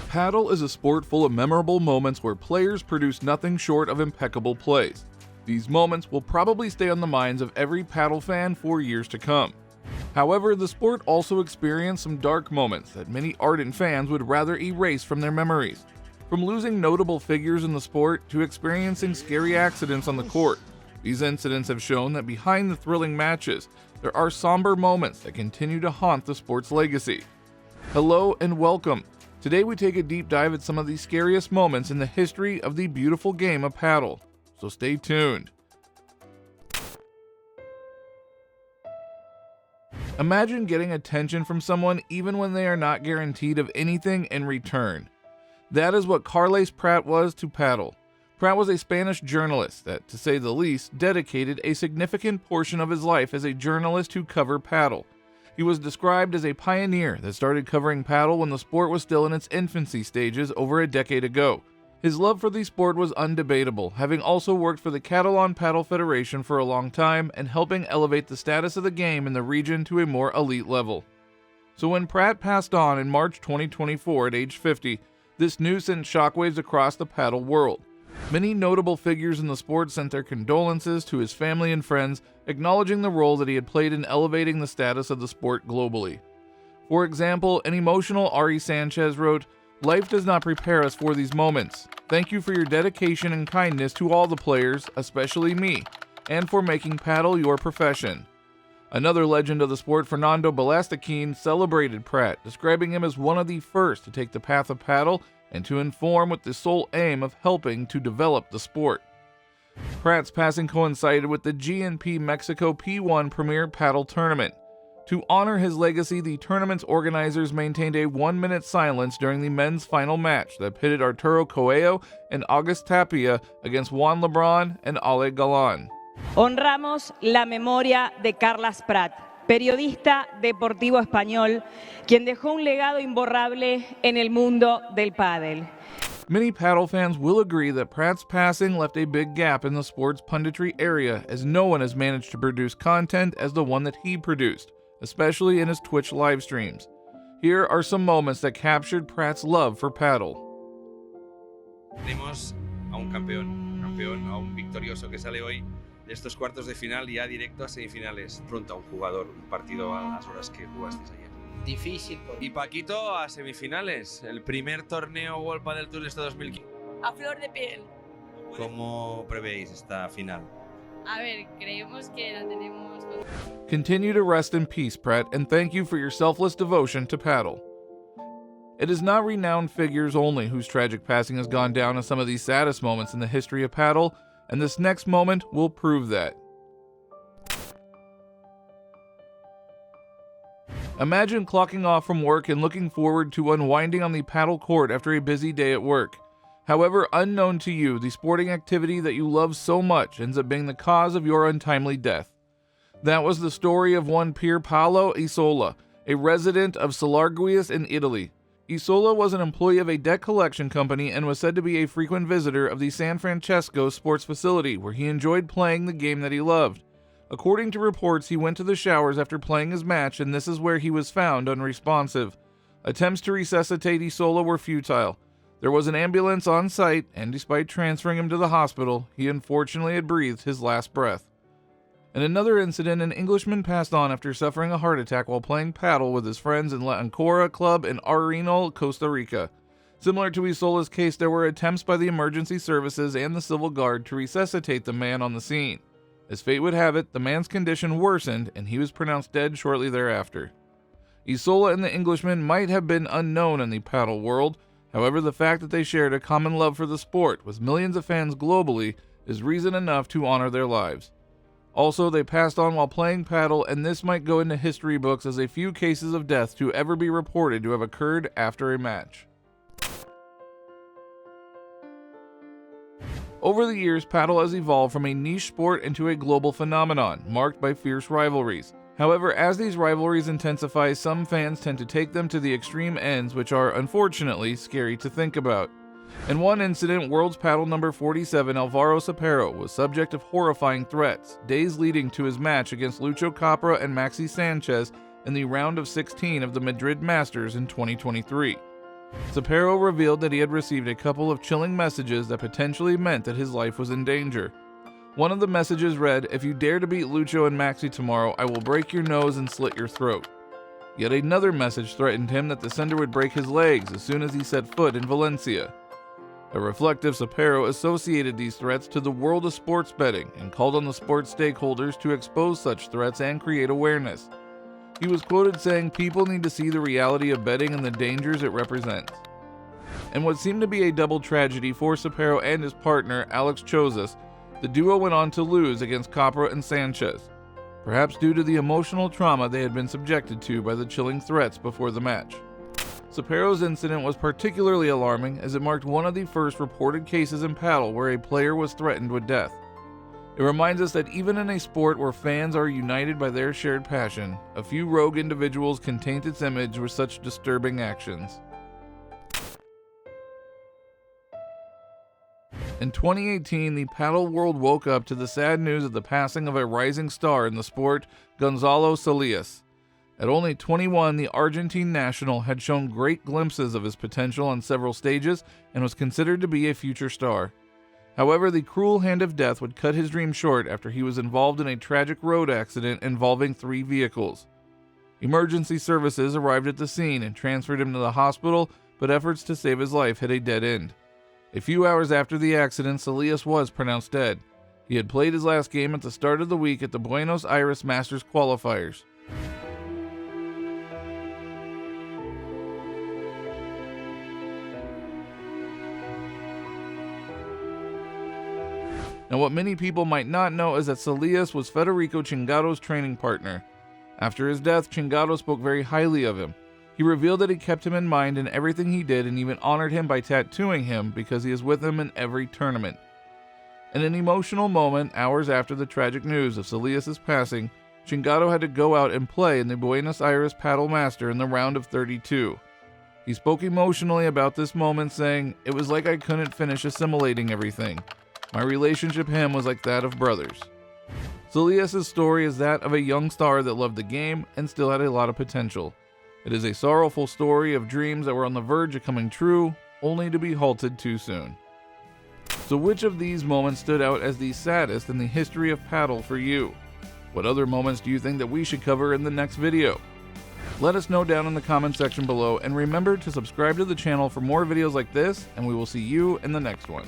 Padel is a sport full of memorable moments where players produce nothing short of impeccable plays. These moments will probably stay on the minds of every Padel fan for years to come. However, the sport also experienced some dark moments that many ardent fans would rather erase from their memories. From losing notable figures in the sport to experiencing scary accidents on the court, these incidents have shown that behind the thrilling matches, there are somber moments that continue to haunt the sport's legacy. Hello and welcome. Today we take a deep dive at some of the scariest moments in the history of the beautiful game of Padel, so stay tuned. Imagine getting attention from someone even when they are not guaranteed of anything in return. That is what Carles Prat was to Padel. Prat was a Spanish journalist that, to say the least, dedicated a significant portion of his life as a journalist to cover Padel. He was described as a pioneer that started covering Padel when the sport was still in its infancy stages over a decade ago. His love for the sport was undebatable, having also worked for the Catalan Padel Federation for a long time and helping elevate the status of the game in the region to a more elite level. So when Prat passed on in March 2024 at age 50, this news sent shockwaves across the Padel world. Many notable figures in the sport sent their condolences to his family and friends, acknowledging the role that he had played in elevating the status of the sport globally. For example, an emotional Ari Sanchez wrote, "Life does not prepare us for these moments. Thank you for your dedication and kindness to all the players, especially me, and for making Padel your profession." Another legend of the sport, Fernando Belastequin, celebrated Prat, describing him as one of the first to take the path of Padel and to inform with the sole aim of helping to develop the sport. Prat's passing coincided with the GNP Mexico P1 Premier Padel Tournament. To honor his legacy, the tournament's organizers maintained a 1-minute silence during the men's final match that pitted Arturo Coello and August Tapia against Juan Lebron and Ale Galán. Honramos la memoria de Carles Prat, periodista deportivo español, quien dejó un legado imborrable en el mundo del pádel. Many Padel fans will agree that Prat's passing left a big gap in the sport's punditry area, as no one has managed to produce content as the one that he produced, especially in his Twitch live streams. Here are some moments that captured Prat's love for Padel. Tenemos a un campeón, a un victorioso que sale hoy de estos cuartos de final ya directo a semifinales. Pronto a un jugador, un partido a las horas que jugasteis ayer. Difícil. Y Paquito a semifinales, el primer torneo World Padel Tour de este 2015. A flor de piel. ¿Cómo prevéis esta final? A ver, creemos que la tenemos. Continue to rest in peace, Prat, and thank you for your selfless devotion to Padel. It is not renowned figures only whose tragic passing has gone down as some of the saddest moments in the history of Padel, and this next moment will prove that. Imagine clocking off from work and looking forward to unwinding on the Padel court after a busy day at work. However, unknown to you, the sporting activity that you love so much ends up being the cause of your untimely death. That was the story of one Pier Paolo Isola, a resident of Salarguius in Italy. Isola was an employee of a debt collection company and was said to be a frequent visitor of the San Francesco sports facility, where he enjoyed playing the game that he loved. According to reports, he went to the showers after playing his match, and this is where he was found unresponsive. Attempts to resuscitate Isola were futile. There was an ambulance on site, and despite transferring him to the hospital, he unfortunately had breathed his last breath. In another incident, an Englishman passed on after suffering a heart attack while playing Padel with his friends in La Ancora Club in Arenal, Costa Rica. Similar to Isola's case, there were attempts by the emergency services and the civil guard to resuscitate the man on the scene. As fate would have it, the man's condition worsened and he was pronounced dead shortly thereafter. Isola and the Englishman might have been unknown in the Padel world, however the fact that they shared a common love for the sport with millions of fans globally is reason enough to honor their lives. Also, they passed on while playing Padel, and this might go into history books as a few cases of death to ever be reported to have occurred after a match. Over the years, Padel has evolved from a niche sport into a global phenomenon, marked by fierce rivalries. However, as these rivalries intensify, some fans tend to take them to the extreme ends, which are, unfortunately, scary to think about. In one incident, World's Paddle number 47 Alvaro Sapero was subject of horrifying threats, days leading to his match against Lucho Capra and Maxi Sanchez in the round of 16 of the Madrid Masters in 2023. Sapero revealed that he had received a couple of chilling messages that potentially meant that his life was in danger. One of the messages read, "If you dare to beat Lucho and Maxi tomorrow, I will break your nose and slit your throat." Yet another message threatened him that the sender would break his legs as soon as he set foot in Valencia. A reflective Sapero associated these threats to the world of sports betting and called on the sports stakeholders to expose such threats and create awareness. He was quoted saying, "People need to see the reality of betting and the dangers it represents." In what seemed to be a double tragedy for Sapero and his partner, Alex Chozas, the duo went on to lose against Capra and Sanchez, perhaps due to the emotional trauma they had been subjected to by the chilling threats before the match. Sapero's incident was particularly alarming as it marked one of the first reported cases in paddle where a player was threatened with death. It reminds us that even in a sport where fans are united by their shared passion, a few rogue individuals can taint its image with such disturbing actions. In 2018, the paddle world woke up to the sad news of the passing of a rising star in the sport, Gonzalo Salias. At only 21, the Argentine national had shown great glimpses of his potential on several stages and was considered to be a future star. However, the cruel hand of death would cut his dream short after he was involved in a tragic road accident involving 3 vehicles. Emergency services arrived at the scene and transferred him to the hospital, but efforts to save his life hit a dead end. A few hours after the accident, Salias was pronounced dead. He had played his last game at the start of the week at the Buenos Aires Masters qualifiers. Now, what many people might not know is that Salias was Federico Chingaro's training partner. After his death, Chingaro spoke very highly of him. He revealed that he kept him in mind in everything he did and even honored him by tattooing him because he is with him in every tournament. In an emotional moment, hours after the tragic news of Salias' passing, Chingaro had to go out and play in the Buenos Aires Paddle Master in the round of 32. He spoke emotionally about this moment, saying, "It was like I couldn't finish assimilating everything. My relationship with him was like that of brothers." Salias' story is that of a young star that loved the game and still had a lot of potential. It is a sorrowful story of dreams that were on the verge of coming true, only to be halted too soon. So which of these moments stood out as the saddest in the history of paddle for you? What other moments do you think that we should cover in the next video? Let us know down in the comment section below, and remember to subscribe to the channel for more videos like this, and we will see you in the next one.